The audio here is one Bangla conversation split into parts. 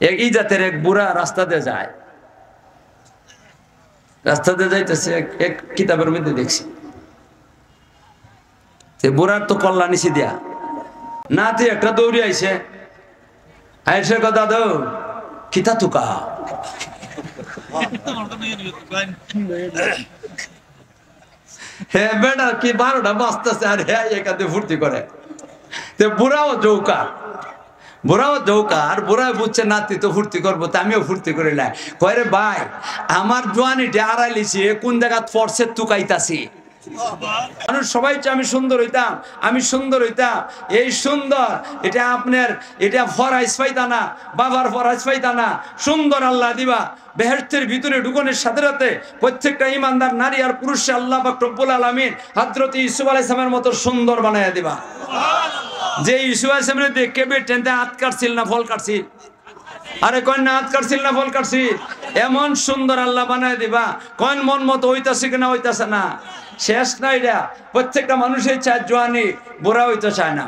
এই জাতের এক বুড়া রাস্তাতে যায়, রাস্তাতে যাইতেছে, এক কিতাবের মধ্যে দেখছি বুড়ার তো কল্লা নিচে দিয়া নাতি একটা দৌড়ি আইছে, আইসে কথা দাদু কিতা তুকা হ্যাঁ বেটা কি 12টা বাজতেছে আর হ্যাঁ একাতে ফুর্তি করে। বুড়াও জৌকা, বুড়াও জৌকা, আর বুড়া বুঝছে নাতি তো ফুর্তি করবো, তা আমিও ফুর্তি করিলাম। কয় রে ভাই আমার জোয়ানিটা আড়াইলিছি কোন জায়গা ফরসে তুকাইতাছি। মানুষ সবাই আমি সুন্দর হইতাম, আমি সুন্দর হইতাম, এই সুন্দর এটা আপনার এটা ফরাইজ পাইতা না, বাবার ফরাইজ পাইতা না, সুন্দর আল্লাহ দিবা বেহেশতের ভিতরে ঢুকনের সাথে সাথে প্রত্যেকটা ইমানদার নারী আর পুরুষে আল্লাহ পাক রব্বুল আলামিন হযরত ইউসুফ আলাইহিস সালামের মতো সুন্দর বানায়া দিবা। যে ইউসুফ আলাইহিস সালামের দেখে বেটেনতে হাত কাটছিল না ফল কাটছিল, আরে কয় না হাত কাটছিল না ফল কাটছিল, এমন সুন্দর আল্লাহ বানায় দিবা। কয় মন মতো হইতাছে কিনা হইতাছে না, শেষ না এটা। প্রত্যেকটা মানুষের চায় জোয়ানি, বুড়া হইতে চায় না।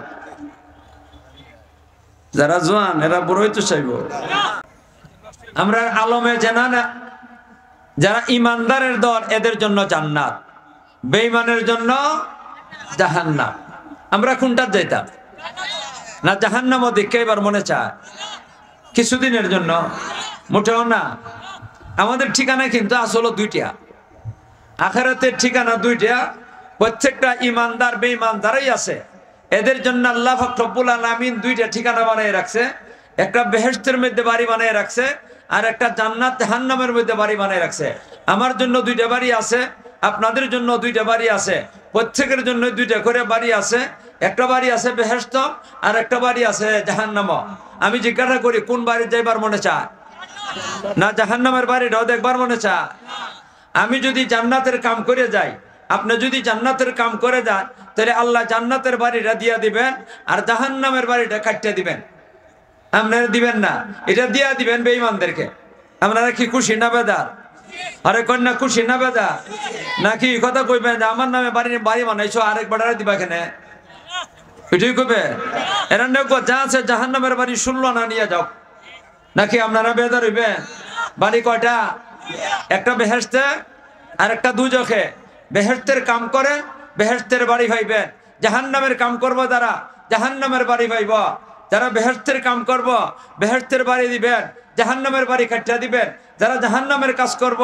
যারা জোয়ান এরা বুড়ো হইতে চাইব। আমরা আলমে জানা না, যারা ইমানদারের দল এদের জন্য জান্নাত, বেঈমানের জন্য জাহান্নাম। আমরা কোনটা যাইতাম না? জাহান্নামও দেখে এবার মনে চায় কিছুদিনের জন্য, মোটেও না। আমাদের ঠিকানা কিন্তু আসলে দুইটা, আখিরাতের ঠিকানা দুইটা। প্রত্যেকটা ইমানদার বেঈমানদারই আছে, এদের জন্য আল্লাহ পাক রব্বুল আলামিন দুইটা ঠিকানা বানিয়ে রাখছে। একটা বেহেশতের মধ্যে বাড়ি বানিয়ে রাখছে, আর একটা জান্নাত জাহান্নামের মধ্যে বাড়ি বানিয়ে রাখছে। আমার জন্য দুইটা বাড়ি আছে, আপনাদের জন্য দুইটা বাড়ি আছে, প্রত্যেকের জন্য দুইটা করে বাড়ি আছে। একটা বাড়ি আছে বেহেশত, আর একটা বাড়ি আছে জাহান্নাম। আমি জিজ্ঞাসা করি কোন বাড়ি যাইবার মনে চায়? না জাহান্নামের বাড়িটাও দেখবার মনে চায়? আমি যদি জান্নাতের কাম করে যাই, আপনি যদি জান্নাতের কাম করে যান, তাহলে আল্লাহ জান্নাতের বাড়িটা দিয়া দিবেন আর জাহান্নামের বাড়িটা কাটিয়ে দিবেন। আপনারা দিবেন না, এটা দিয়া দিবেন বেঈমানদেরকে। আপনারা কি খুশি না বেদার? আরে কন্যা খুশি না বেদার? নাকি কথা কইবেন যে আমার নামে বাড়ি বানাইছো আরেক বাড়ারে দিবা কেনে? এটাই কইবে। এরা যা আছে জাহান্নামের বাড়ি 16 আনা নিয়ে যাও। নাকি আপনারা বেদার হইবেন? বাড়ি কয়টা? একটা বেহেশতে আর একটা দুজখে। বেহেশতের কাম করে বেহেশতের বাড়ি পাইবেন, জাহান্নামের কাম করবো যারা জাহান্নামের বাড়ি পাইব। যারা বেহেশতের কাম করব বেহেশতের বাড়ি দিবেন, জাহান্নামের বাড়ি কাটিয়ে দিবেন। যারা জাহান্নামের কাজ করব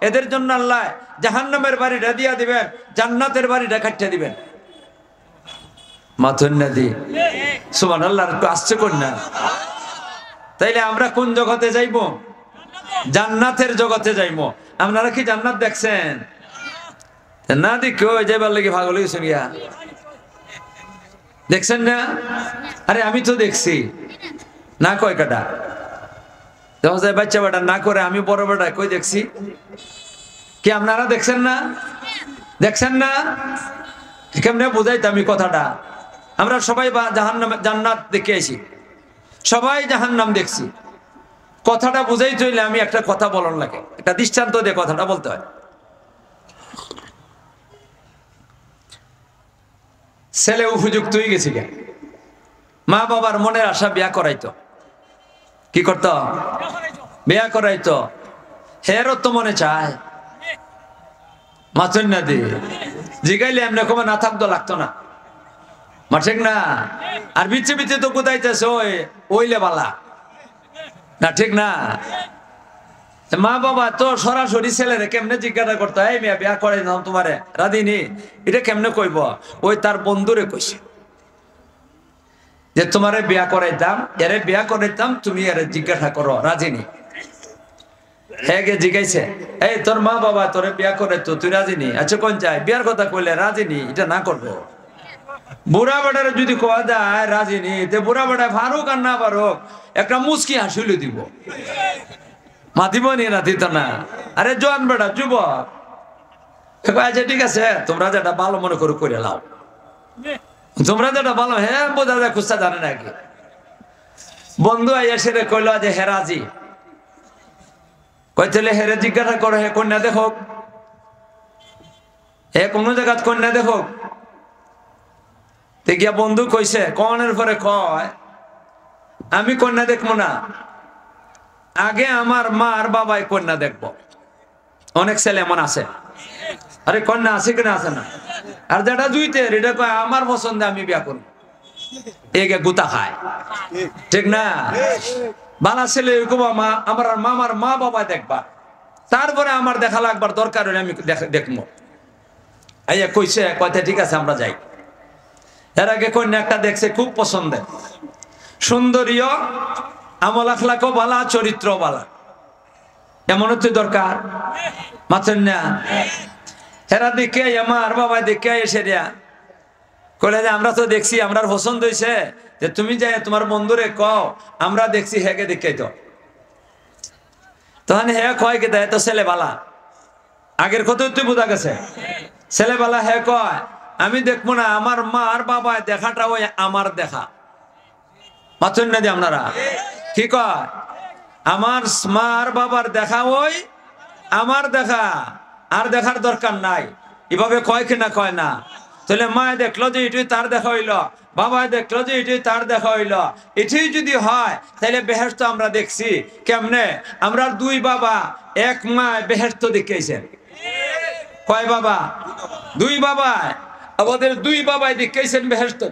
এদের জন্য আল্লাহ জাহান্নামের বাড়িটা দিয়া দিবেন, জান্নাতের বাড়িটা কাটিয়ে দিবেন। মাথুন্নাদি সুবহানাল্লাহ, একটু আসছে কন্যা। তাইলে আমরা কোন জগতে যাইব? জান্নাতের জগতে যাইব। আপনারা কি জান্নাত দেখছেন? না দেখো যাইবার লাগে ভাগল হয়েছেন গিয়া, দেখছেন না? আরে আমি তো দেখছি না, কয় কাটা যখন যায় বাচ্চা বেটা না করে, আমি বড় বেটা কই দেখছি। কি আপনারা দেখছেন না? দেখছেন না? কেমনে বুঝাইতে আমি কথাটা? আমরা সবাই জাহান্নাম জান্নাত দেখে আইছি, সবাই জাহান্নাম দেখছি। কথাটা বুঝাই চলে আমি একটা কথা বলার লাগে, একটা দৃষ্টান্ত দিয়ে কথাটা বলতে হয়। ছেলে উপযুক্ত হয়ে গেছি, মা বাবার মনের আশা বিয়া করাইতো। কি করতো? বিয়া করাইতো। হেরও তো মনে চায় মাথুন না দি জিগাইলে এমনি কমে না থাকতো, লাগতো না। মা ঠিক না? আর বিচ্ছে বিচ্ছে তো কোথাইতেছে ওইলে বালা না, ঠিক না? মা বাবা তো সরাসরি ছেলেরে কেমনে জিজ্ঞাসা করতো, এই মেয়ে বিয়া করে নাও তোমারে রাধিনি, এটা কেমনে কইব? ওই তার বন্ধুরে কইছে যে তোমারে বিয়া করাইতাম, এরে বিয়া করাইতাম, তুমি এরে জিজ্ঞাসা করো রাজিনি। হ্যাঁ গে জিজ্ঞাইছে, এই তোর মা বাবা তোরে বিয়া করে তো তুই রাজিনি? আচ্ছা কোন চাই? বিয়ার কথা কইলে রাজিনি, এটা না করবো। বুড়া বেটারে যদি কোয়া যায় রাজিনি, তে বুড়া বেটা ফারুক আর না ফারুক একটা মুচকি হাসিল দিব। মাতিব নি? না দিত না। আরে জোয়ান বেটা যুবক, আচ্ছা ঠিক আছে তোমরা যেটা ভালো মনে করো করে লাও, তোমরা যেটা ভালো। হ্যাঁ বোঝা যায় খুঁজতে জানে নাকি? বন্ধু এসে কইল যে হে রাজি। কই তাহলে হেরে জিজ্ঞাসা করো, হে কন্যা দেখো, হে কোন জায়গা কন্যা দেখো। গিয়া বন্ধু কইছে কনের পরে কয় আমি কন্যা দেখবো না, আগে আমার মা আর বাবাই কন্যা দেখবো। অনেক ছেলে এমন আছে, আরে কন্যা আছে কিনা আছে না, আর যেটা জুইতে এটা কয় আমার পছন্দে আমি বিয়া করব, এগে গুতা খায়, ঠিক না? বালা ছেলে এরকম আমার মামার মা বাবা দেখবা, তারপরে আমার দেখা লাগবার দরকার হলে আমি দেখবো। আইয়া কইছে, কয়টা ঠিক আছে আমরা যাই। এর আগে কন্যা একটা দেখছে খুব পছন্দের, সুন্দরীয়, আমল আখলাকও বালা, চরিত্র বালা, এমন হচ্ছে দরকার মাছেন না। হেরা দেখে আমার বাবা দেখে এসে রিয়া কলে যে আমরা তো দেখছি, আমরা পছন্দ হয়েছে, যে তুমি যাই তোমার বন্ধুরে কও আমরা দেখছি হেকে দেখে। তো তখন হে কয় কে দেয় তো ছেলে বালা, আগের কথা তুই বোঝা গেছে, ছেলে বালা হে কয় আমি দেখবো না, আমার মা আর বাবা দেখাটা ওই আমার দেখা। মাছেন না যে আপনারা কি কয়, আমার মা আর বাবার দেখা ওই আমার দেখা, আর দেখার দরকার নাই, এভাবে কয় কিনা কয় না? তাহলে মা দেখলো যে এটাই তার দেখা হইল, বাবা দেখলো যে এটাই তার দেখা হইল, এটাই যদি হয় তাহলে বেহেশত আমরা দেখছি কেমনে? আমরা দুই বাবা এক মা বেহেশত দেখিয়েছেন। কয় বাবা? দুই বাবা, আমাদের দুই বাবাই দেখিয়েছেন বেহেশত,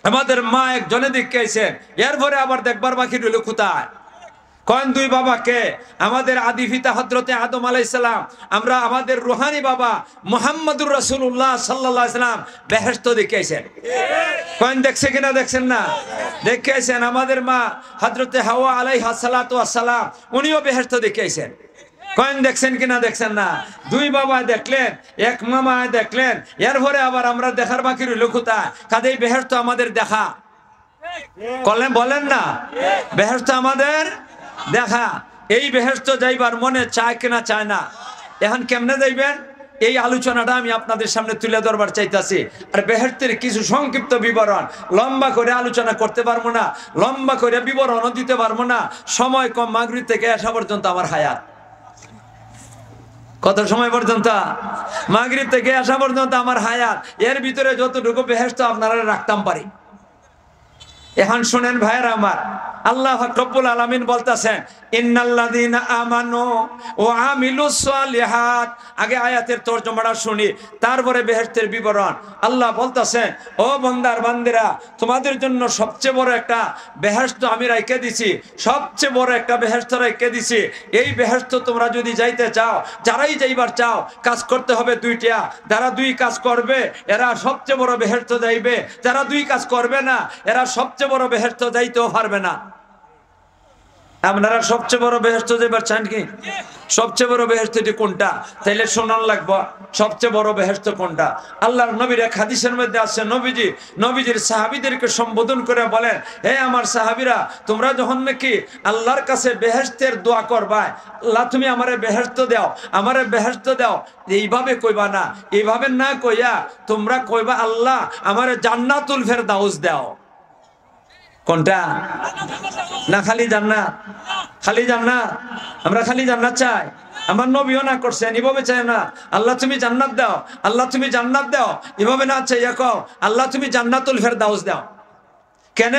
আমাদের মা একজনে দেখিয়েছেন। এরপরে আবার দেখবার বাকি রইল কোথায়? কয়েন দুই বাবাকে? আমাদের আদি পিতা হযরতে আদম আলাইহিস সালাম, আমরা আমাদের রুহানি বাবা মুহাম্মদুর রাসূলুল্লাহ সাল্লাল্লাহু আলাইহি সাল্লাম বেহেশত দেখিয়েছেন। কয়েন দেখছে কিনা? দেখছেন না? দেখিয়েছেন। আমাদের মা হযরতে হাওয়া আলাইহা সালাতু ওয়াস সালাম, উনিও বেহেশত দেখিয়েছেন। কয়েন দেখছেন কিনা? দেখছেন না? দুই বাবা দেখলেন, এক মামা দেখলেন, এরপরে আবার আমরা দেখার বাকি রইল কোথায়? কাজেই বেহেশত আমাদের দেখা, করলেন বলেন না, বেহেশত আমাদের দেখা। এই বেহেশত যাইবার মনে চায় কিনা চায় না? এখন কেমনে যাইবেন এই আলোচনাটা আমি আপনাদের সামনে তুলে ধরবার চাইতেছি। আর বেহেশতের কিছু সংক্ষিপ্ত বিবরণ, লম্বা করে আলোচনা করতে পারবো না, লম্বা করে বিবরণও দিতে পারবো না, সময় কম। মাগরিব থেকে আসা পর্যন্ত আমার হায়াত, কত সময় পর্যন্ত? মাগরিব থেকে আসা পর্যন্ত আমার হায়াত। এর ভিতরে যতটুকু বেহেশত আপনারা রাখতাম পারি। এখন শুনেন ভাইয়েরা আমার, আল্লাহ রব্বুল আলামিন বলতেছেন ইন্নাল্লাযীনা আমানু ওয়া আমিলুস সালিহাত। আগে আয়াতের তরজমাটা শুনি, তারপরে বেহেশতের বিবরণ। আল্লাহ বলতেছেন, ও বান্দার বান্দিরা, তোমাদের জন্য সবচেয়ে বড় একটা বেহেশত আমি রাইখে দিছি, সবচেয়ে বড় একটা বেহেশত রাইখে দিছি। এই বেহেশত তোমরা যদি যাইতে চাও, যারাই যাইবার চাও, কাজ করতে হবে দুইটা। যারা দুই কাজ করবে এরা সবচেয়ে বড় বেহেশত যাইবে, যারা দুই কাজ করবে না এরা সবচেয়ে বড় বেহেশত যাইতেও পারবে না। আপনারা সবচেয়ে বড় বেহেশত যাইবার চান কি? সবচেয়ে বড় বেহেশতটি কোনটা? তাইলে শোনান লাগবে সবচেয়ে বড় বেহেশত কোনটা। আল্লাহর নবীর এক হাদিসের মধ্যে আছে, নবীজির সাহাবীদেরকে সম্বোধন করে বলেন, হে আমার সাহাবীরা, তোমরা যখন নাকি আল্লাহর কাছে বেহেশতের দোয়া করবা, আল্লাহ তুমি আমারে বেহেশত দাও, আমারে বেহেশত দাও, এইভাবে কইবা না। এইভাবে না কইয়া তোমরা কইবা, আল্লাহ আমারে জান্নাতুল ফেরদাউস দাও। কোনটা? না খালি জান্নাত? খালি জান্নাত? আমরা খালি জান্নাত চাই? আমার নবীও না করছেন, এভাবে চাই না আল্লাহ তুমি জান্নাত দাও, আল্লাহ তুমি জান্নাত দাও, এভাবে না চাইয়া কও আল্লাহ তুমি জান্নাতুল ফেরদাউস দাও। কেন?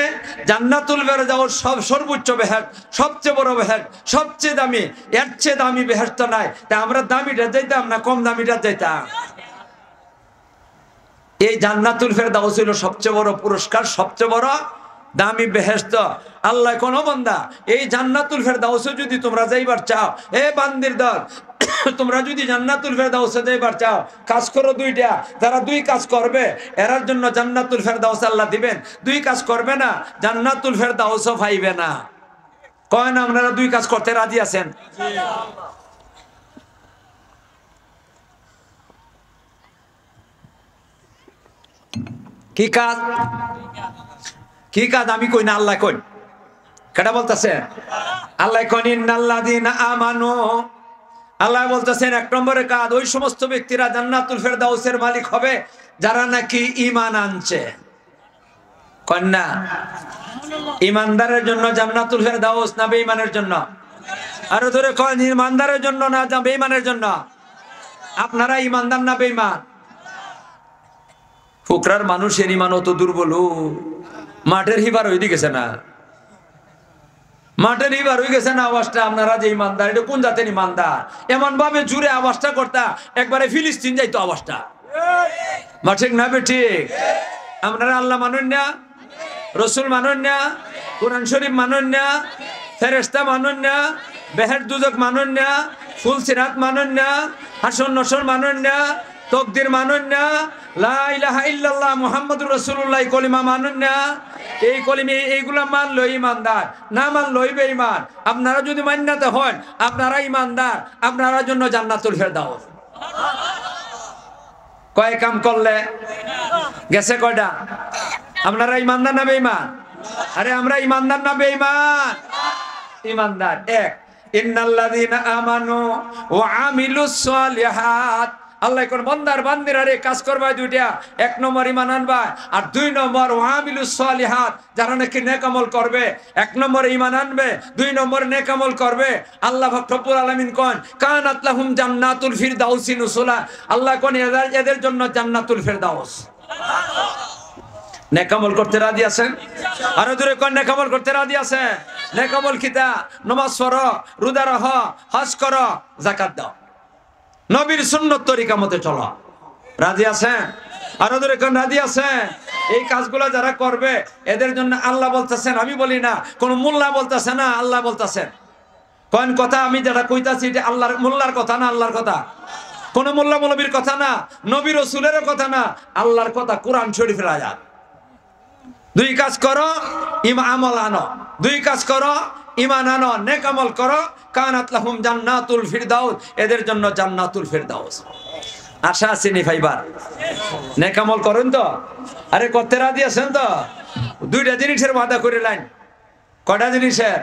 জান্নাতুল ফেরদাউস সব সর্বোচ্চ বেহেশত, সবচেয়ে বড় বেহেশত, সবচেয়ে দামি। এর চেয়ে দামি বেহেশত নাই। তা আমরা দামিটা যাইতাম না কম দামিটা যাইতাম? এই জান্নাতুল ফেরদাউস হলো সবচেয়ে বড় পুরস্কার, সবচেয়ে বড় দামি বেহেশত। আল্লাহ কোন বান্দা এই জান্নাতুল ফেরদাউসে যদি তোমরা যাইবার চাও, এ বান্দির দল, তোমরা যদি জান্নাতুল ফেরদাউসে যাইবার চাও, কাজ করো দুইটা। যারা দুই কাজ করবে এরার জন্য জান্নাতুল ফেরদাউস আল্লাহ দিবেন। দুই কাজ করবে না, জান্নাতুল ফেরদাউসও পাইবে না। কয় না আপনারা দুই কাজ করতে রাজি আছেন? কি কাজ? কি কাজ? আমি কই না, আল্লাহ কই। কেটা বলতেছেন? আল্লাহ কইন ইন্নাল্লাযীনা আমানু। আল্লাহ বলতেছেন এক নম্বরের কাজ, ওই সমস্ত ব্যক্তিরা জান্নাতুল ফেরদাউসের মালিক হবে যারা নাকি ঈমান আনছে। কন্যা ঈমানদারের জন্য জান্নাতুল ফেরদাউস না বেঈমানের জন্য? আরো ধরে কয়, ঈমানদারের জন্য না বেঈমানের জন্য? আপনারা ঈমানদার না বেঈমান? ফুকরার মানুষের ঈমান অত দুর্বল, মাঠের হিবার হয়ে গেছে না? মাঠের এবার হয়ে গেছে না আওয়াজটা, আপনারা যে ইমানদার, এটা কোন জাতের ইমানদার? এমন ভাবে জুড়ে আওয়াজটা করতা একবারে ফিলিস্তিন যাইতো আওয়াজটা। মা ঠিক না ঠিক? আপনারা আল্লাহ মানুন না, রসুল মানুন না, কোরআন শরীফ মানুন না, ফেরেশতা মানুন না, বেহেশত দুজক মানুন না, ফুল সিরাত মানুন না, হাসর নসর মানুন না, তকদির মানুন না, লা ইলাহা ইল্লাল্লাহ মুহাম্মাদুর রাসূলুল্লাহ কলিমা মানুন না। এই কলিমা এইগুলা মানলো ইমানদার, না মানলো বেঈমান। আপনারা যদি মান্যতে হন আপনারা ইমানদার, আপনারা জন্য জান্নাতুল ফেরদাউস। কয় কাম করলে গেছে কয়টা? আপনারা ইমানদার না বেঈমান? আরে আমরা ইমানদার না বেঈমান? ইমানদার। এক, ইন্নাল্লাযীনা আমানু ওয়া আমিলুস সালিহাত, আল্লাহ কোন বান্দার বান্দিরা রে কাজ করবা দুইটা। এক নম্বর ঈমান আনবা, আর দুই নম্বর ওয়া আমিলুস সালিহাত, যারা নাকি নেক আমল করবে। এক নম্বর ঈমান আনবে, দুই নম্বর নেক আমল করবে। আল্লাহ রব্বুল আলামিন কোন কানাত লাহুম জান্নাতুল ফিরদাউসি নুসুলা, আল্লাহ কোন এদের জন্য জান্নাতুল ফিরদাউস। নেক আমল করতে রাজি আছেন? আর দূরে কোন নেক আমল করতে রাজি আছেন? নেক আমল কিতা? নামাজ পড়ো, রোজা রাখো, হজ করো, যাকাত দাও, নবীর সুন্নত তরিকা মতে চলো। রাজি আছেন? আর দূরে কোন রাজি আছেন? এই কাজগুলো যারা করবে এদের জন্য আল্লাহ বলতেছেন, আমি বলি না, কোন মোল্লা বলতেছে না, আল্লাহ বলতেছেন। কোন কথা আমি যেটা কইতাছি এটা আল্লাহর, মোল্লার কথা না, আল্লাহর কথা। কোন মোল্লা মৌলবীর কথা না, নবী রাসূলের কথা না, আল্লাহর কথা, কোরআন শরীফের আয়াত। দুই কাজ করো, আমল আনো। দুই কাজ করো, ঈমান আনো, নেক আমল করো। কানাত লাহুম জান্নাতুল ফিরদাউস, এদের জন্য জান্নাতুল ফিরদাউস। আশা আছে নি ভাইবার? নেক আমল করেন তো? আরে করতে রাজি আছেন তো? দুইটা জিনিসের ওয়াদা করে লাইন। কয়টা জিনিসের?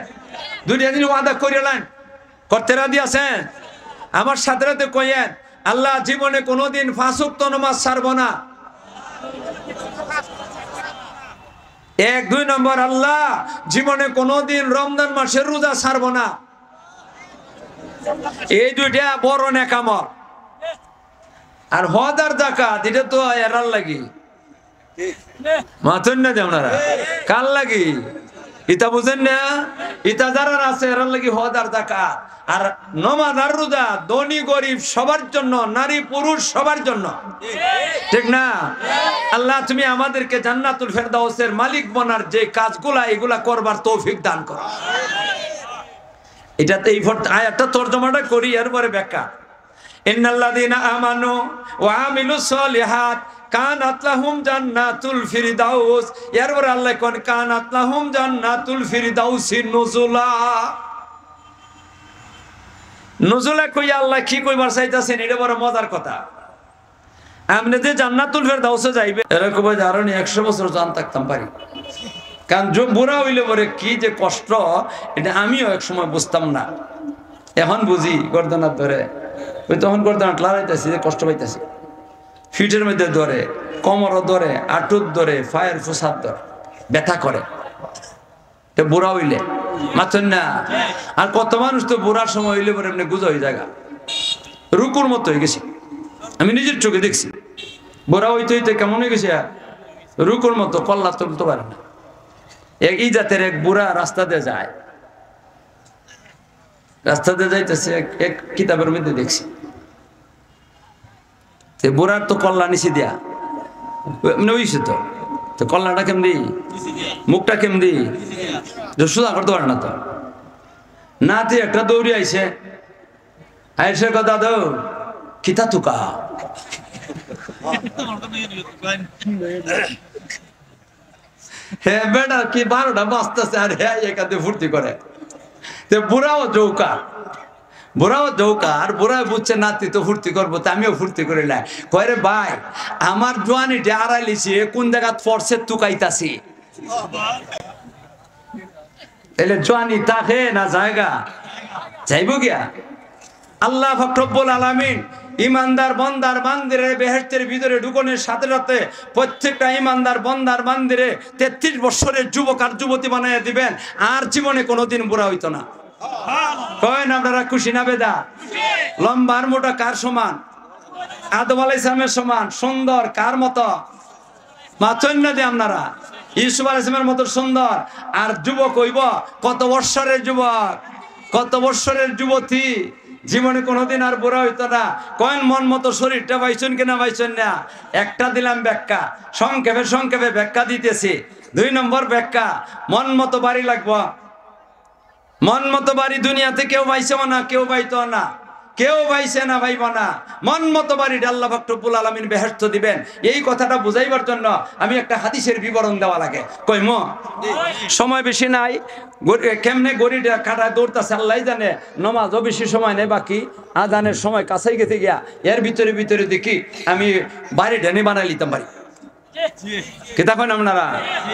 দুইটা জিনিস ওয়াদা করে লাইন। করতে রাজি আছেন? আমার সাথে সাথে কইয়েন, আল্লাহ জীবনে কোনোদিন 5 ওয়াক্ত নামাজ ছাড়বো না। এক। দুই নম্বর, আল্লাহ জীবনে কোনোদিন রমজান মাসের রোজা ছাড়বো না। এই দুইটা বড় নেক আমল। আর হজ আর যাকাত এটা তো এরার লাগি, মাথুন না আপনারা, কার লাগি? ইতা বুঝেন না? ইতা যারা আছে এরার লাগি হজ আর যাকাত। আর নামাজ আর রোজা ধনী গরিব সবার জন্য, নারী পুরুষ সবার জন্য, ঠিক না? আল্লাহ তুমি আমাদেরকে জান্নাতুল ফেরদাউসের মালিক বনার যে কাজগুলা এগুলা করবার তৌফিক দান করো। এটাতে এই আয়াতটা তরজমাটা করি, এরপরে ব্যাখ্যা। ইন্নাল্লাযীনা আমানু ওয়া আমিলুস সালিহাত কানাত লাহুম জান্নাতুল ফিরদাউস, এরপরে আল্লাহ কোন কানাত লাহুম জান্নাতুল ফিরদাউসি নুজুলা। নজুলা কইয়া আল্লাহ কি কইবার চাইতাছেন এটা বড় মজার কথা। আপনি যে জান্নাতুল ফেরদাউসে যাইবে এরকম আরো 100 বছর জান থাকতাম পারি। কারণ বুড়া হইলে পরে কি যে কষ্ট এটা আমিও এক সময় বুঝতাম না, এখন বুঝি। গর্দনার ধরে ওই তখন গর্দনা লাড়াইতেছি, কষ্ট পাইতেছি। ফিটের মধ্যে ধরে, কোমর ধরে, আঁটুর ধরে, ফায়ের ফুসাদ ধরে, ব্যথা করে। বুড়া হইলে মাথন না। আর কত মানুষ তো বুড়ার সময় হইলে পরে এমনি গুজা হয়ে জায়গা রুকুর মতো হয়ে গেছে। আমি নিজের চোখে দেখছি, বুড়া হইতে হইতে কেমন হয়ে গেছে, রুকুর মতো, কল্লা তুলতে পারে না। এই জাতের এক বুড়া রাস্তা দিয়ে যায়, রাস্তা দিয়ে যাইতেছে, এক কিতাবের মধ্যে দেখছি বুড়ার তো কল্লা নিচে দিয়া হইছে। তো কল্লাটা কেমনি, মুখটা কেমনি, সোজা করতে পারে না। তো নাতি একটা দৌড়ি আইছে, আইসে কথা দাও কিতা তুকা হ্যাঁ বেটা কি 12টা বাজতেছে আর হ্যাঁ এখানে ফুর্তি করে। বুড়াও জৌকা, বুড়াও জৌকা। আর বুড়া বুঝছে নাতি তো ফুর্তি করবো, তা আমিও ফুর্তি করি না। কয়ে ভাই আমার জোয়ানিটা আড়াই লিছি, কোন জায়গা ফরসে তুকাইতাছি। এলে জোয়ানি থাকে না জায়গা যাইব গিয়া। আল্লাহ রব্বুল আলামিন ইমানদার বন্দার বান্দিরে বেহেশতের ভিতরে ঢুকনের সাথে সাথে প্রত্যেকটা ইমানদার বন্দার বান্দিরে 33 বছরের যুবক আর যুবতী বানাইয়া দিবেন, আর জীবনে কোনোদিন বুড়া হইতো না। কয়েন আপনারা খুশি না বেদা? লম্বা আর মোটা কার সমান? আদম আলাইহিস সালামের সমান। সুন্দর কার মতো? মাথন্য দিয়ে আপনারা ইউসুফ আলাইহিস সালামের মতো সুন্দর। আর যুবক হইব কত বৎসরের যুবক, কত বৎসরের যুবতী, জীবনে কোনোদিন আর বুড়া হইতো না। কয়েন মন মতো শরীরটা পাইছেন কিনা পাইছেন না। একটা দিলাম ব্যাখ্যা, সংক্ষেপে সংক্ষেপে ব্যাখ্যা দিতেছি। 2 নম্বর ব্যাখ্যা, মন মতো বাড়ি লাগবো। মন মতো বাড়ি দুনিয়াতে কেউ পাইছে না, কেউ পাইতো না, কেউ পাইছে না, পাইব না। মন মতো বাড়িটা আল্লাহ পাক রব্বুল আলামিন বেহেশত দিবেন। এই কথাটা বুঝাইবার জন্য আমি একটা হাদিসের বিবরণ দেওয়া লাগে। কইম সময় বেশি নাই, কেমনে গড়িটা কাটায় দৌড়তাছে আল্লাহ জানে। নমাজও বেশি সময় নেই, বাকি আজানের সময় কাছেই গেছে গিয়া এর ভিতরে ভিতরে দেখি আমি বাড়িটা নিয়ে বানাই লিতাম। বাড়ি কিতা কইন আপনারা?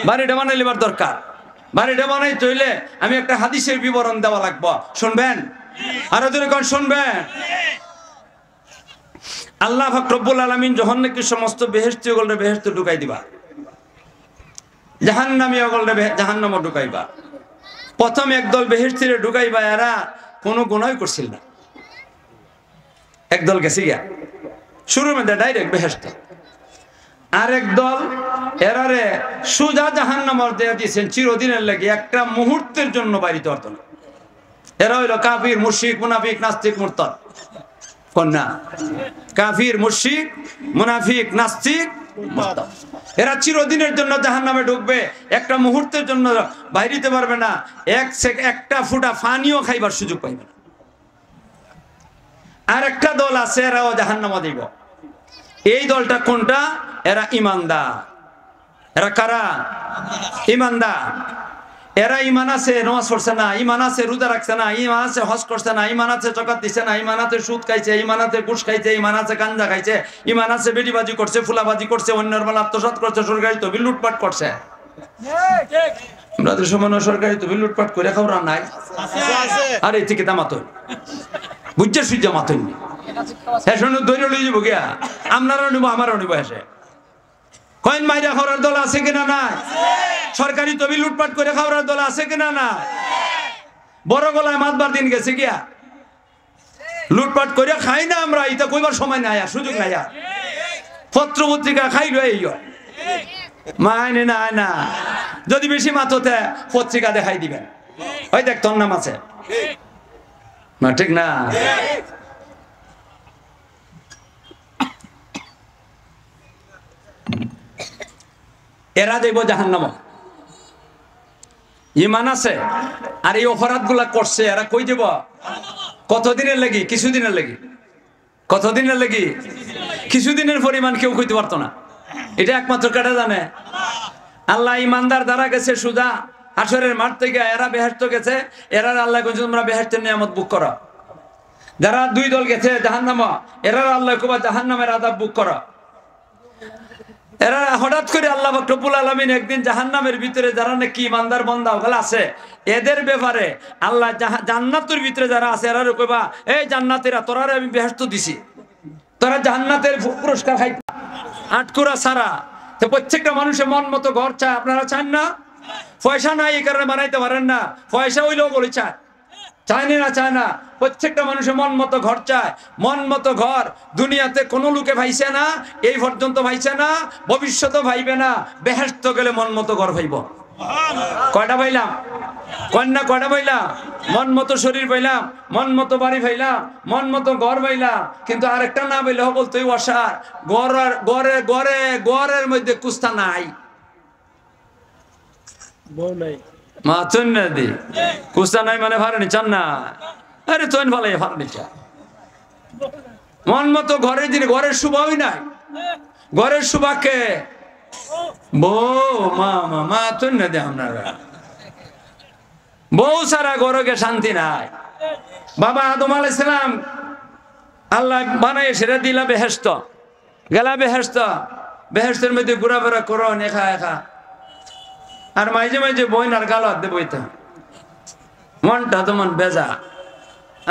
বাড়িটা বানাই লিবার দরকার। বাড়িটা বানাই তৈলে আমি একটা হাদিসের বিবরণ দেওয়া লাগবো, শুনবেন? আরো জোরে কোন শুনবেন? আল্লাহ পাক রব্বুল আলামিন যখন নাকি সমস্ত বেহেশতি ওগুলো বেহেশতে ঢুকাই দিবা, জাহান্নামী ওগুলো জাহান্নামে ঢুকাইবা। প্রথম একদল বেহেশতিরে ঢুকাইবা, এরা কোনো গুনাহ করছিল না, একদল গেছে গিয়া শুরুর মধ্যে ডাইরেক্ট বেহেশতে। আরেক দল এরারে সুজা জাহান্নামে দিয়ে দিয়েছেন চিরদিনের লাগি, একটা মুহূর্তের জন্য বাড়িতে অর্থ না। এরা হইল কাফির, মুশরিক, মুনাফিক, নাস্তিক, মুরতাদ। কন্যা কাফির, মুশরিক, মুনাফিক, নাস্তিক, মুরতাদ। এরা চিরদিনের জন্য জাহান্নামে ঢুকবে, একটা মুহূর্তের জন্য বাইরিতে পারবে না, একটা ফুটা পানিও খাইবার সুযোগ পাইবে না। আর একটা দল আছে, এরাও জাহান্নামে দিব। এই দলটা কোনটা? এরা ইমানদার। এরা কারা? ইমানদার। এরা ইমান আছে, নামাজ পড়ছে না, ইমান আছে রোজা রাখছে না, ইমান আছে হজ করছে না, ইমান আছে যাকাত দিছে না, ইমান আছে সুদ খাইছে, ইমান আছে ঘুষ খাইছে, ইমান আছে গাঞ্জা খাইছে, ইমান আছে বেডিবাজি করছে, ফুলাবাজি করছে, অন্যের মাল আত্মসাৎ করছে, সরকারি তহবিল লুটপাট করছে। আমাদের সমান সরকারি তহবিল লুটপাট করে খাওয়া নাই। আর এই থেকে দামাতই বুঝছে সুজা মাতই হ্যাঁ, শুনুন দৈন্য লই যাবো গিয়া, আপনারাও নিবো আমারও নিবো। এসে কয়েন মাইরা খাওয়ার দল আছে কিনা না? সরকারি তহবিল লুটপাট করে খাওয়ার দল আছে কিনা না? বড় গলায় মাতবার দিন গেছে গিয়া, লুটপাট করে খাই না আমরা, এটা কইবার সময় নাই, আর সুযোগ নাই। আর পত্র পত্রিকা খাইলো এই মাইনে না না, যদি বেশি মাততে পত্রিকা দেখাই দিবেন, ওই দেখ তোর নাম আছে না, ঠিক না? এরা যাইব জাহান্নামে। ইমান আছে আর এই অপরাধ গুলা করছে, এরা কই যাব? কতদিনের লাগি? কিছুদিনের লাগি। কতদিনের লাগি? কিছুদিনের পরিমাণ কেউ কইতে পারতো না, এটা একমাত্র কেটে জানে আল্লাহ। ইমানদার দ্বারা গেছে সুজা হাসরের মাঠ থেকে, এরা বেহেশত গেছে। এরা আল্লাহ কইছে তোমরা বেহেশতের নিয়ামত বুক করো। যারা 2 দল গেছে জাহান্নামে, এরা আল্লাহ কইবা জাহান্নামের আযাব বুক করো। এরা হঠাৎ করে আল্লাহ পাক রব্বুল আলামিন একদিন জাহান্নামের ভিতরে যারা নাকি ইমানদার বান্দা ওগুলা আছে, এদের ব্যাপারে আল্লাহ জান্নাতের ভিতরে যারা আছে এরা কইবা, এই জান্নাতীরা তোরারে আমি বেহেশত দিছি, তোরা জান্নাতের পুরস্কার খাইতা। আটকুরা সারা তো প্রত্যেকটা মানুষের মন মতো ঘর চায়। আপনারা চান না? পয়সা নাই এই কারণে বানাইতে পারেন না, পয়সা হইলেও বলে চায়, চায় না, চায় না। প্রত্যেকটা মানুষের মন মতো ঘর চায়। মন মতো ঘর দুনিয়াতে কোনো লোকে ভাইছে না, এই পর্যন্ত ভাইছে না, ভবিষ্যতে ভাইবে না। বেহেশত গেলে মন মতো ঘর ভাইব। কয়টা পাইলাম? কন্যা কয়টা পাইলাম? মন মতো শরীর পাইলাম, মন মতো বাড়ি পাইলাম, মন মতো ঘর পাইলাম, কিন্তু আরেকটা না পাইলে বলতেই অসার গড়ে গড়ে গড়ের মধ্যে কুস্তা নাই, মা চন না দি কুস্তা নাই মানে ভাড়ানি চান না। আরে চন ভালো ভাড়ানি চা। মন মতো ঘরের দিনে ঘরের শুভাই নাই। ঘরের শুভাকে বউ মা মা চন না দে আপনারা। বউ সারা গরকে শান্তি নাই। বাবা আদম আলাইহিস সালাম আল্লাহ বানাই সেটা দিলা বেহেশত, গেলা বেহেশত। বেহেশতের মধ্যে ঘোরাফেরা করো একা একা, আর মাঝে মাঝে বই আর গাল হাত দে বইতে, মনটা তো মন বেজা।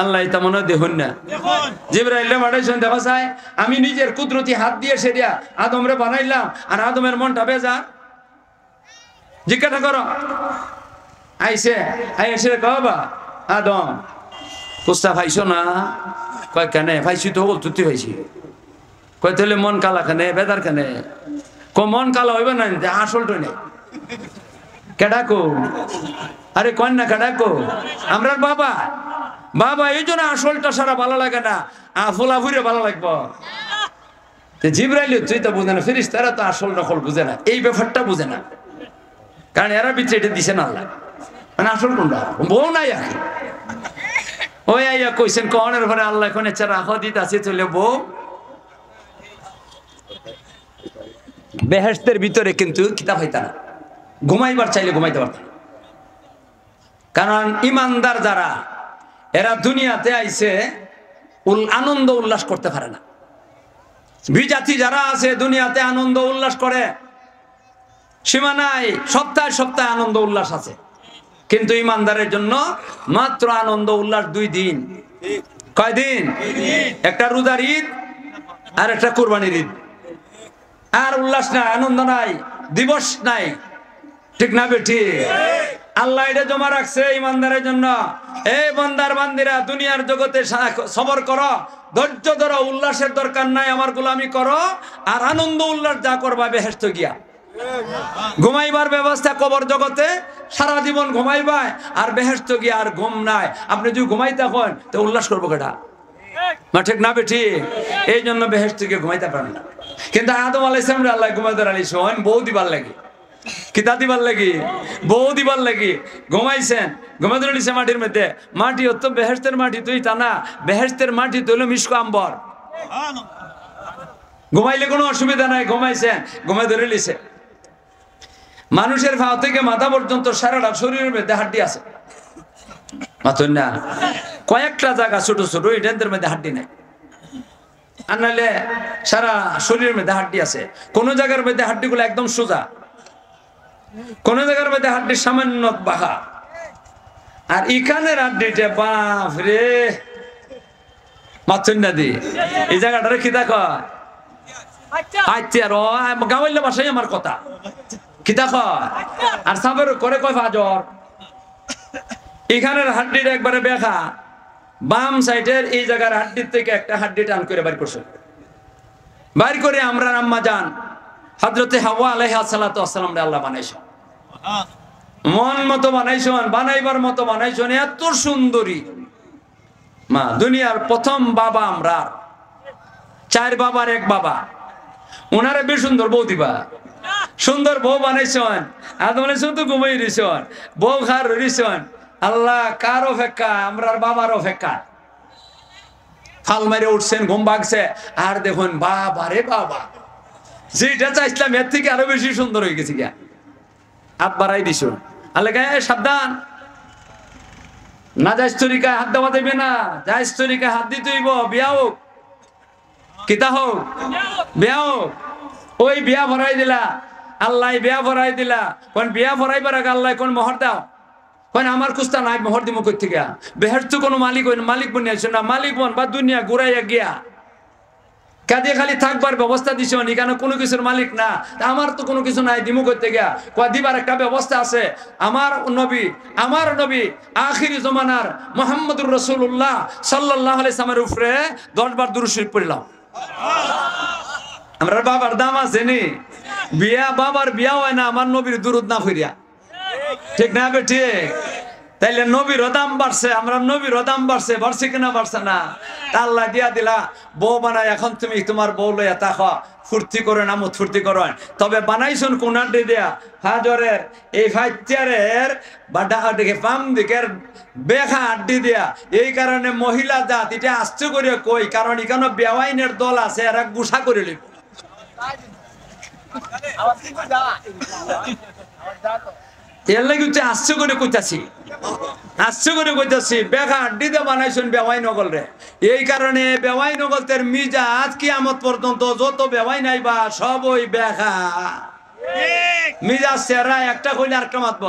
আল্লাহ তা মনে দেখুন না, জিবরাইল পাঠাইছেন দেখা যায় আমি নিজের কুদরতি হাত দিয়ে সেরিয়া আদমরে বানাইলাম, আর আদমের মনটা বেজা। জিজ্ঞাসা করো আইসে আইসে কবা আদম কুস্তা ভাইছো না? কয় কেন ভাইছি তো বল তুই ভাইছি। কয় তাহলে মন কালা কেনে বেদার কেনে? ক মন কালা হইবে না, আসলটা নেই। কেডাকো আরে কন্যা কেডাকো আমরা বাবা বাবা এই জন্য আসলটা সারা ভালো লাগে না ফুলা ফুরে ভালো লাগবো জিব্রাইল তুই তো বুঝে না ফেরেশতারা তো আসল নকল বুঝে না এই ব্যাপারটা বুঝে না কারণ এরা ভিতরে এটা দিছে না আল্লাহ মানে আসল কোনটা বউ নাই আর ওই আইয়া কইছেন কনের ঘরে আল্লাহ এখন এছাড়া রাখ দিতে আছে চলে বউ বেহেশতের ভিতরে কিন্তু কিতাব হইতা না ঘুমাইবার চাইলে ঘুমাইতে পারত না কারণ ইমানদার যারা এরা দুনিয়াতে আইছে আনন্দ উল্লাস করতে পারে না বিজাতি যারা আছে দুনিয়াতে আনন্দ উল্লাস করে সীমা নাই সপ্তাহে সপ্তাহে আনন্দ উল্লাস আছে কিন্তু ইমানদারের জন্য মাত্র আনন্দ উল্লাস 2 দিন কয়দিন একটা রোজার ঈদ আর একটা কুরবানির ঈদ আর উল্লাস নাই আনন্দ নাই দিবস নাই ঠিক না বেঠি আল্লাহ এটা জমা রাখছে ইমানদারের জন্য এই বান্দার বান্দিরা দুনিয়ার জগতে সবর করো ধৈর্য ধরো উল্লাসের দরকার নাই আমার গোলামি করো আর আনন্দ উল্লাস যা করবা বেহেশত গিয়া ঘুমাইবার ব্যবস্থা কবর জগতে সারা জীবন ঘুমাইবা আর বেহেশত গিয়া আর ঘুম নাই আপনি যদি ঘুমাইতে হন তো উল্লাস করবো কেটা না ঠিক না বেঠি এই জন্য বেহেশত গিয়ে ঘুমাইতে পারেন না কিন্তু আদম আলাইহিস সালাম আল্লাহ ঘুমাইতে আলাইছেন বউ দিবার লাগে কিতা দিবার লাগি বউ দিবার লাগি ঘুমাইছেন ঘুমাইতে নিছে মাটির মধ্যে মাটি হতো বেহেশতের মাটি তুই তা না বেহেশতের মাটি তো হলো মিশকো আম্বর ঘুমাইলে কোনো অসুবিধা নাই ঘুমাইছেন ঘুমাই ধরে লিছে মানুষের পা থেকে মাথা পর্যন্ত সারাটা শরীরের মধ্যে হাড্ডি আছে মাথুন না কয়েকটা জায়গা ছোট ছোট এটাদের মধ্যে হাড্ডি নাই আর নাহলে সারা শরীরের মধ্যে হাড্ডি আছে কোন জায়গার মধ্যে হাড্ডিগুলো একদম সোজা কোন জায়গার মধ্যে হাড্ডি সামান্য বাঁকা আর এখানের হাড্ডিটা বাপ রে মাথুন না দি এই জায়গাটারে কি দেখো আচ্ছা আর গাওয়াইলে বাসাই আমার কথা কি দেখো আর সাবের করে কয় ফাজর এখানের হাড্ডিটা একবারে বেখা বাম সাইডের এই জায়গার হাড্ডির থেকে একটা হাড্ডি টান করে বাইর করছে বাইর করে আমরা আম্মা জান হযরতে হাওয়া আলাইহিস সালাতু ওয়াস সালাম আল্লাহ বানাইছেন মন মতো বানাইছেন বানাইবার মতো বানাইছেন এত সুন্দরী মা দুনিয়ার প্রথম বাবা আমরা 4 বাবার এক বাবা ওনারে বেশ সুন্দর বউ দিবা সুন্দর বউ বানাইছেন আদম আলাইহিস সালাম তো ঘুমাই রইছেন বউ খার রইছেন আল্লাহ কারো ফেক্কা আমরার বাবারও ফেক্কা ফাল মারে উঠছেন ঘুম ভাগছে আর দেখুন বাবা রে বাবা যেটা চাইছিলাম এর থেকে আরো বেশি সুন্দর হয়ে গেছে গিয়া হাত বাড়াই দিছ আল্লাহ গায়ে সাবধান না যাইজ তরিকায় হাত দেওয়া দেবে না যাইজ তরিকায় হাত দিতে হইব বিয়া হোক কিতা হোক বিয়া হোক ওই বিয়া ভরাই দিলা আল্লাহ বিয়া ভরাই দিলা কোন বিয়া ভরাইবার আগে আল্লাহ কোন মোহর দাও কোন আমার কুস্তা নাই মোহর দিমু কই থেকে বেহেশত কোনো মালিক হইন মালিক বনিয়াছ না মালিক বন বা দুনিয়া ঘুরাইয়া গিয়া কাজে খালি থাকবার ব্যবস্থা দিছো এখানে কোনো কিছুর মালিক না আমার তো কোনো কিছু নাই দিমু কই থেকে কয় দিবার একটা ব্যবস্থা আছে আমার নবী আখিরি জমানার মুহাম্মদুর রাসূলুল্লাহ সাল্লাল্লাহু আলাইহি সাল্লামের উপরে 10 বার দুরূদ শরীফ পড়লাম আমরা বাবার দাম আছে নি বিয়া বাবার বিয়া হয় না আমার নবীর দুরূদ না কইরা ঠিক না বে ঠিক তাইলে নবীর দাম বাড়ছে আমরা নবীর দাম বাড়ছে কিনা বাড়ছে না আল্লাহ দিয়া দিলা বউ বানাই এখন তুমি তোমার বউ লইয়া তাকো ফুর্তি করে নামত ফুর্তি করেন তবে বানাইছুন কোনার দিয়া হাজরের এই ফাইচারের বাডা দিকে পাম দিকের বেখা আড্ডি দিয়া এই কারণে মহিলা জাত এটা আশ্চর্য করে কই কারণ এখানে বেওয়াইনের দল আছে এরা গুছা করে লিব এর লাগি তুই আশ্চর্য করে কইতাছি বেখা আড্ডিতে বানাইছেন বেওয়াই নগল রে এই কারণে বেওয়াই নগলতের মিজাজ কিয়ামত পর্যন্ত যত বেওয়াই নাইবা সব ওই বেখা মিজাজ সেরা একটা কইলে আরেকটা মাতব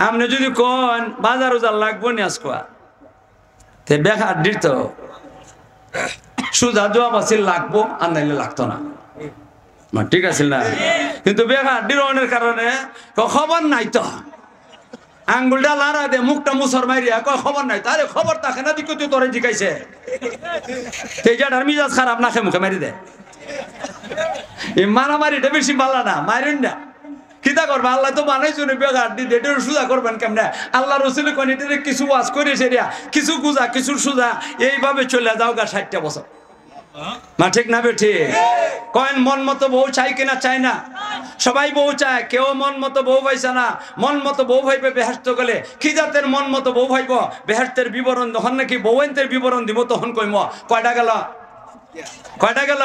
আপনি যদি কোন বাজার উজার লাগবো নি আজকা তে বেখা আড্ডির তো সুজা জবাব আছে লাগবো আর নাইলে লাগতো না ঠিক আছে না কিন্তু বেখা আড্ডির অনের কারণে খবর নাই তো আঙ্গুলটা লারা দে মুখটা মুসর মারিয়া কয় খবর নাই তারে খবর তাকে না দিকে তুই তোরে জিকাইছে তেজাটার মিজাজ খারাপ না মুখে মারি দে এই মারামারিটা বেশি ভালো না মারেন না কিতা করবা আল্লাহ তো বানাইছো বেগার দি এটা সুজা করবেন কেমনে আল্লাহ রসুল কোন এটা কিছু ওয়াজ করে সেরিয়া কিছু গুজা কিছু সুজা এইভাবে চলে যাও গা 60টা বছর মা ঠিক না বেঠি কয়েন মন মতো বউ চাই কিনা চাই না সবাই বউ চায় কেউ মন মতো বউ পাইছে না মন মতো বউ ভাইবে বেহেশত গেলে কি জাতের মন মতো বউ ভাইব বেহেশতের বিবরণ যখন নাকি বউয়েন্তের বিবরণ দিব তখন কইম কয়টা গেল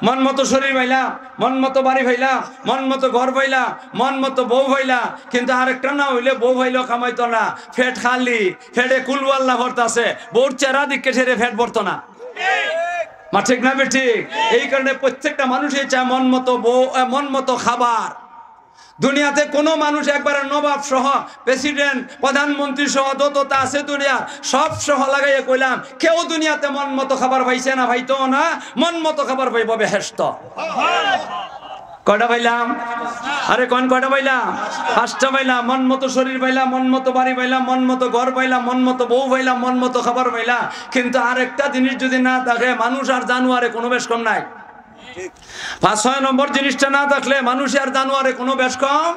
মন মতো শরীর ভাইলা মন মতো বাড়ি ভাইলা মন মতো ঘর ভাইলা মন মতো বউ ভাইলা কিন্তু আরেকটা না হইলে বউ ভাইলো কামাইতো না ফেট খালি ফেটে কুলওয়াল্লা ভরতাছে বউর চেহারা দিকে ছেড়ে ফেট ভরতো না মা ঠিক না ঠিক এই কারণে প্রত্যেকটা মানুষই চায় মন মতো বউ মন মতো খাবার দুনিয়াতে কোনো মানুষ একবারে নবাব সহ প্রেসিডেন্ট প্রধানমন্ত্রী সহ যতটা আছে দুনিয়া সব সহ লাগাইয়া কইলাম কেউ দুনিয়াতে মন মতো খাবার পাইছে না ভাইতো না মন মতো খাবার পাইব বেহেশত কয়টা পাইলাম আরে কোন কয়টা পাইলাম 5টা পাইলাম মন মতো শরীর পাইলাম মন মতো বাড়ি পাইলাম মন মতো ঘর পাইলাম মন মতো বউ পাইলাম মন মতো খাবার পাইলাম কিন্তু আরেকটা জিনিস যদি না থাকে মানুষ আর জানোয়ারে কোনো বেশ কম নাই 5-6 নম্বর জিনিসটা না থাকলে মানুষ আর জানোয়ারে কোনো বেশ কম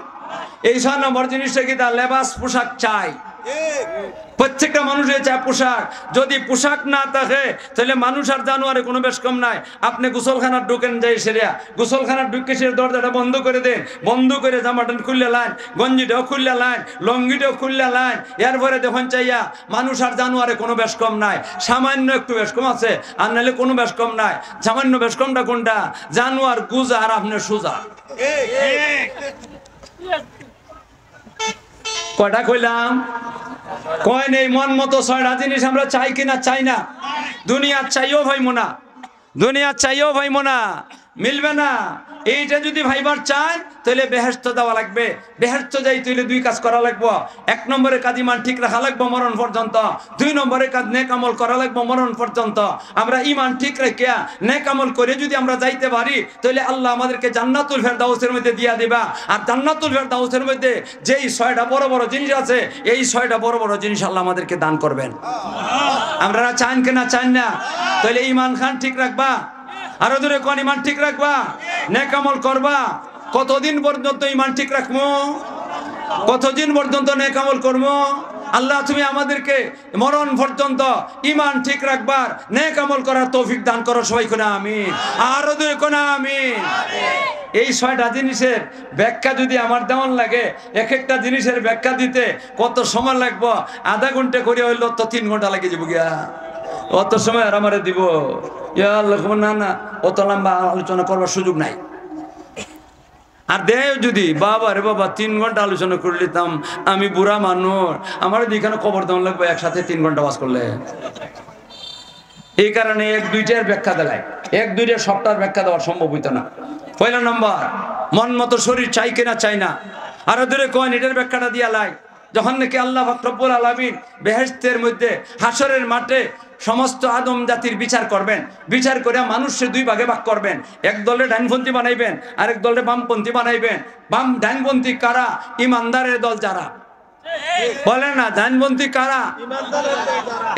এই 6 নম্বর জিনিসটা কি তা লেবাস পোশাক চাই প্রত্যেকটা মানুষের চায় পোশাক যদি পোশাক না থাকে তাহলে মানুষ আর জানোয়ারে কোনো বেশ কম নাই আপনি গোসলখানার ঢুকেন যাই সেরিয়া গোসলখানার ঢুকে সে দরজাটা বন্ধ করে দেন বন্ধ করে জামাটা খুললে লাইন গঞ্জিটাও খুললে লাইন লঙ্গিটাও খুললে লাইন এরপরে দেখুন চাইয়া মানুষ আর জানোয়ারে কোনো বেশ কম নাই সামান্য একটু বেশ কম আছে আর নাহলে কোনো বেশ কম নাই সামান্য বেশ কমটা কোনটা জানোয়ার গুজা আর আপনার সুজা কয়টা কইলাম কয় নেই মন মতো 6টা জিনিস আমরা চাই কিনা চাই না দুনিয়ার চাইও ভাইমো না দুনিয়ার চাইও ভাইমো না মিলবে না এইটা যদি ভাইবার চান তাহলে বেহেশত দেওয়া লাগবে বেহেশত যাই তাহলে 2 কাজ করা লাগবে 1 নম্বরে কাজ ইমান ঠিক রাখা লাগবে মরণ পর্যন্ত 2 নম্বরে কাজ নেক আমল করা লাগবে মরণ পর্যন্ত আমরা ইমান ঠিক রাখিয়া নেক আমল করে যদি আমরা যাইতে পারি তাহলে আল্লাহ আমাদেরকে জান্নাতুল ফেরদাউসের মধ্যে দিয়া দিবা আর জান্নাতুল ফেরদাউসের মধ্যে যেই 6টা বড় বড় জিনিস আছে এই 6টা বড় বড় জিনিস আল্লাহ আমাদেরকে দান করবেন আমরা চান কিনা চান না তাহলে ইমান খান ঠিক রাখবা আরো দূরে কোন ইমান ঠিক রাখবা নেক আমল করবা কতদিন পর্যন্ত ইমান ঠিক রাখবো কতদিন পর্যন্ত নেক আমল করবো আল্লাহ তুমি আমাদেরকে মরণ পর্যন্ত ইমান ঠিক রাখবার নেক আমল করার তৌফিক দান করো সবাই কোনা আমিন আরো দূরে কোনা আমিন এই 6টা জিনিসের ব্যাখ্যা যদি আমার দেওয়ান লাগে এক একটা জিনিসের ব্যাখ্যা দিতে কত সময় লাগবো আধা ঘন্টা করে হইলো তো 3 ঘন্টা লাগে যাবো গিয়া অত সময় আর আমারে দিব না না অত লম্বা আলোচনা করবার সুযোগ নাই আর দেয় যদি বাবা রে বাবা 3 ঘন্টা আলোচনা করে নিতাম আমি বুড়া মানুষ আমার এখানে কবর দেওয়া লাগবে একসাথে 3 ঘন্টা বাস করলে এই কারণে 1-2টার ব্যাখ্যা দেয় 1-2টার সবটার ব্যাখ্যা দেওয়া সম্ভব হইতো না পয়লা নম্বর মন মতো শরীর চাই কিনা চাই না আরো দূরে কয়েন এটার ব্যাখ্যাটা দিয়া লাই যখন নাকি আল্লাহ পাক রব্বুল আলামিন বেহেশতের মধ্যে হাসরের মাঠে সমস্ত আদম জাতির বিচার করবেন বিচার করে মানুষকে 2 ভাগে ভাগ করবেন এক দলে ডানপন্থী বানাইবেন আরেক দলে বামপন্থী বানাইবেন ডানপন্থী কারা ইমানদারের দল যারা বলে না ডানপন্থী কারা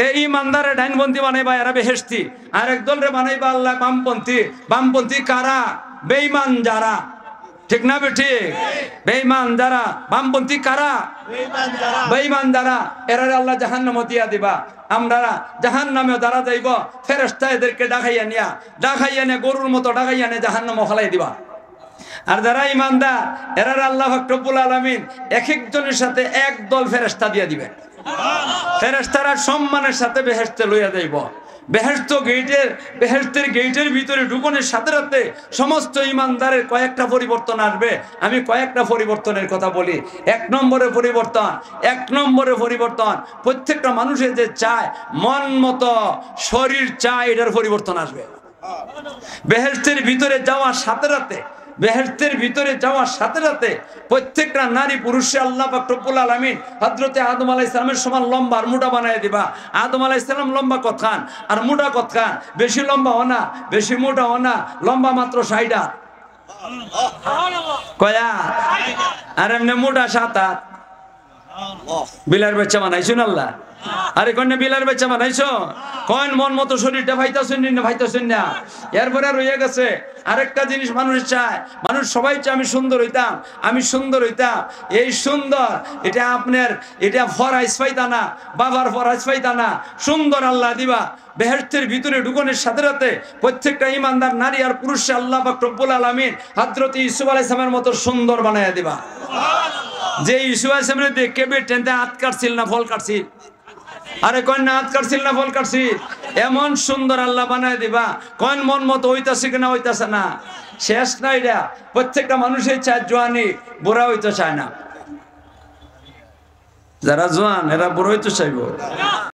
এই ইমানদারের ডানপন্থী বানাইবা এরা বেহেশতি আরেক দলে বানাইবা আল্লাহ বামপন্থী কারা বেঈমান যারা ঠিক না বেঠি বেঈমান যারা বামপন্থী কারা বেঈমান যারা এরা আল্লাহ জাহান্নামে দিয়া দিবা আমরা জাহান্নামে যারা যাইব ফেরেশতা এদেরকে ডাকাইয়া নিয়ে গরুর মতো ডাকাইয়া নিয়ে জাহান্নামে ফেলাই দিবা আর যারা ঈমানদার এরা আল্লাহ পাক রব্বুল আলামিন এক একজনের সাথে এক দল ফেরেশতা দিয়া দিবেন ফেরেশতারা সম্মানের সাথে বেহেশতে লইয়া যাইব বেহেশতের গেটের ভিতরে ঢুকনের সাথে সাথে সমস্ত ইমানদারের কয়েকটা পরিবর্তন আসবে আমি কয়েকটা পরিবর্তনের কথা বলি 1 নম্বরে পরিবর্তন প্রত্যেকটা মানুষের যে চায় মন মতো শরীর চায় এটার পরিবর্তন আসবে বেহেশতের ভিতরে যাওয়ার সাথে সাথে প্রত্যেকটা নারী পুরুষে আল্লাহ পাক রব্বুল আলামিন হযরতে আদম আলাইহিস সালামের সমান লম্বা আর মোটা বানায় দিবা আদম আলাইহিস সালাম লম্বা কতখান আর মোটা কতখান বেশি লম্বা ও না বেশি মোটা ও না লম্বা মাত্র 60 হাত কয়া আর এমনি মোটা 7 হাত বিলার বাচ্চা বানাইছেন আল্লাহ আরে কন্যা বিলার বাচ্চা বানাইছো কন মন মতো শরীরটা ভাইতাছেন না ভাইতাছেন না এরপরে রয়ে গেছে আরেকটা জিনিস মানুষ চায় মানুষ সবাই চায় আমি সুন্দর হইতাম আমি সুন্দর হইতাম এই সুন্দর এটা আপনার এটা ফরাইজ পাইতা না বাবার ফরাইজ পাইতা না সুন্দর আল্লাহ দিবা বেহেশতের ভিতরে ঢুকনের সাথে সাথে প্রত্যেকটা ইমানদার নারী আর পুরুষে আল্লাহ পাক রব্বুল আলামিন হযরত ইউসুফ আলাইহিস সালামের মতো সুন্দর বানায়া দিবা যে ইউসুফ আলাইহিস সালামের দেখে বেটেনতে হাত কাটছিল না ফল কাটছিল আরে কন না হাত কাটছিল না ফল কাটছিল এমন সুন্দর আল্লাহ বানায় দিবা কন মন মতো হইতাছে কিনা হইতাছে না শেষ না এটা প্রত্যেকটা মানুষের চায় জওয়ানি বুড়া হইতে চায় না যারা জওয়ান এরা বুড়ো হইতে চাইবো